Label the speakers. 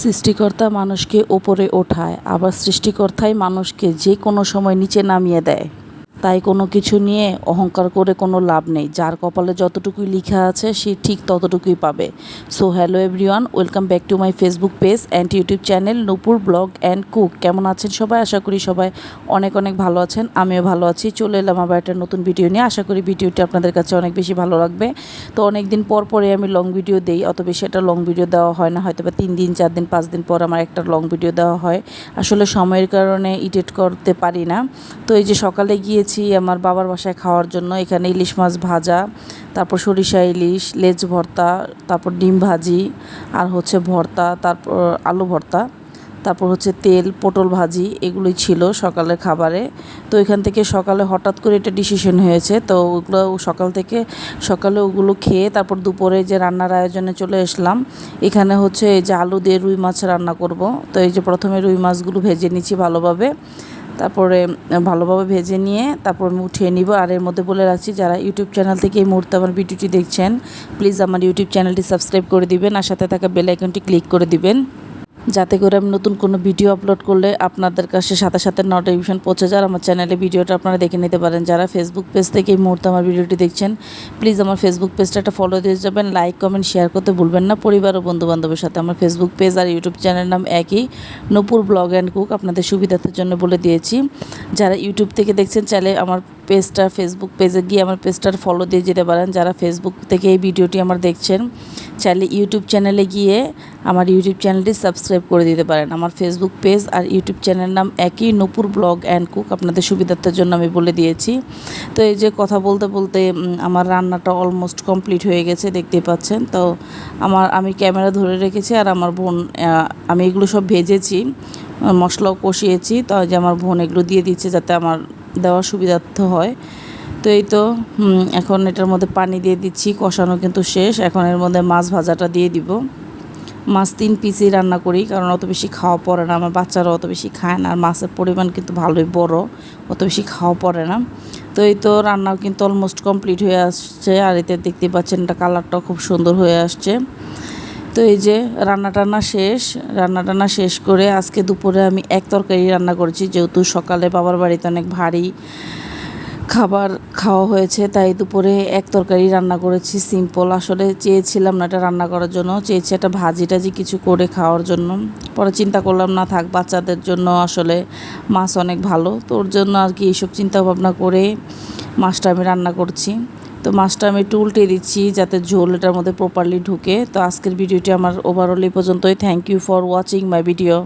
Speaker 1: সৃষ্টিকর্তা মানুষকে ওপরে ওঠায়, আবার সৃষ্টিকর্তাই মানুষকে যে কোনো সময় নিচে নামিয়ে দেয়। তাই কোনো কিছু নিয়ে অহংকার করে কোনো লাভ নেই। যার কপালে যতটুকুই লেখা আছে সে ঠিক ততটুকুই পাবে। So hello everyone, welcome back to my Facebook page and YouTube channel Nupur blog and cook. কেমন আছেন সবাই? আশা করি সবাই অনেক অনেক ভালো আছেন। আমিও ভালো আছি। চলে এলাম আবার একটা নতুন ভিডিও নিয়ে। আশা করি ভিডিওটি আপনাদের কাছে অনেক বেশি ভালো লাগবে। তো অনেক দিন পর পরে আমি লং ভিডিও দেই, অত বেশি একটা লং ভিডিও দেওয়া হয় না, হয়তো বা 3 দিন 4 দিন 5 দিন পর আমার একটা লং ভিডিও দেওয়া হয়। আসলে সময়ের কারণে এডিট করতে পারি না। তো এই যে সকালে গিয়েছি আমার বাবার বাসায় খাওয়ার জন্য। এখানে ইলিশ মাছ ভাজা, তারপর সরিষা ইলিশ, লেজ ভর্তা, তারপর ডিম ভাজি, আর হচ্ছে ভর্তা, তারপর আলু ভর্তা, তারপর হচ্ছে তেল পটল ভাজি, এগুলোই ছিল সকালের খাবারে। তো এখান থেকে সকালে হঠাৎ করে এটা ডিসিশন হয়েছে, তো ওগুলো সকালে ওগুলো খেয়ে তারপর দুপুরে যে রান্নার আয়োজনে চলে আসলাম। এখানে হচ্ছে এই যে আলু দিয়ে রুই মাছ রান্না করব। তো এই যে প্রথমে রুই মাছগুলো ভেজে নিচ্ছি ভালোভাবে, তারপরে ভালোভাবে ভেজে নিয়ে তারপর আমি উঠিয়ে নিব। আর এর মধ্যে বলে রাখছি, যারা ইউটিউব চ্যানেল থেকে এই মুহূর্তে আমার ভিডিওটি দেখছেন, প্লিজ আমার ইউটিউব চ্যানেলটি সাবস্ক্রাইব করে দিবেন আর সাথে থাকা বেল আইকনটি ক্লিক করে দিবেন, যাতে করে আমি নতুন কোনো ভিডিও আপলোড করলে আপনাদের কাছে সাথে সাথে নোটিফিকেশন পৌঁছে যায়, আমার চ্যানেলে ভিডিওটা আপনারা দেখে নিতে পারেন। যারা ফেসবুক পেজ থেকে এই মুহূর্তে আমার ভিডিওটি দেখছেন, প্লিজ আমার ফেসবুক পেজটা একটা ফলো দিয়ে যাবেন, লাইক কমেন্ট শেয়ার করতে ভুলবেন না পরিবার ও বন্ধুবান্ধবের সাথে। আমার ফেসবুক পেজ আর ইউটিউব চ্যানেলের নাম একই, নূপুর ব্লগ অ্যান্ড কুক, আপনাদের সুবিধার্থের জন্য বলে দিয়েছি। যারা ইউটিউব থেকে দেখছেন চাইলে আমার পেজটা ফেসবুক পেজে গিয়ে আমার পেজটার ফলো দিয়ে যেতে পারেন। যারা ফেসবুক থেকে এই ভিডিওটি আমার দেখছেন চাইলে ইউটিউব চ্যানেলে গিয়ে আমার ইউটিউব চ্যানেলটি সাবস্ক্রাইব করে দিতে পারেন। আমার ফেসবুক পেজ আর ইউটিউব চ্যানেলের নাম একই, নূপুর ব্লগ অ্যান্ড কুক, আপনাদের সুবিধার্থের জন্য আমি বলে দিয়েছি। তো এই যে কথা বলতে বলতে আমার রান্নাটা অলমোস্ট কমপ্লিট হয়ে গেছে, দেখতেই পাচ্ছেন। তো আমি ক্যামেরা ধরে রেখেছি আর আমার বোন, আমি এগুলো সব ভেজেছি, মশলাও কষিয়েছি। তো যে আমার বোন এগুলো দিয়ে দিচ্ছে যাতে আমার দেওয়ার সুবিধার্থ হয়। তো এই তো এখন এটার মধ্যে পানি দিয়ে দিচ্ছি, কষানো কিন্তু শেষ। এখন এর মধ্যে মাছ ভাজাটা দিয়ে দিব। মাছ 3 পিসই রান্না করি, কারণ অত বেশি খাওয়া পড়ে না, আমার বাচ্চারা অত বেশি খায় না, আর মাছের পরিমাণ কিন্তু ভালোই বড়, অত বেশি খাওয়া পড়ে না। তো এই তো রান্নাও কিন্তু অলমোস্ট কমপ্লিট হয়ে আসছে, আর এতে দেখতে পাচ্ছেন এটা কালারটাও খুব সুন্দর হয়ে আসছে। তো এই যে রান্না শেষ করে আজকে দুপুরে আমি এক তরকারি রান্না করেছি, যেহেতু সকালে বাবার বাড়িতে অনেক ভারী খাবার খাওয়া হয়েছে, তাই দুপুরে এক তরকারি রান্না করেছি সিম্পল। আসলে চেয়েছিলাম না এটা রান্না করার জন্য, চেয়েছি একটা ভাজি টাজি কিছু করে খাওয়ার জন্য। পরে চিন্তা করলাম না থাক, বাচ্চাদের জন্য আসলে মাছ অনেক ভালো, তো ওর জন্য আর কি এইসব চিন্তা ভাবনা করে মাছটা আমি রান্না করছি। তো মাছটা আমি একটু উল্টে দিচ্ছি যাতে ঝোল এটার মধ্যে প্রপারলি ঢুকে। তো আজকের ভিডিওটি আমার ওভারঅল এই পর্যন্তই। Thank you for watching my video.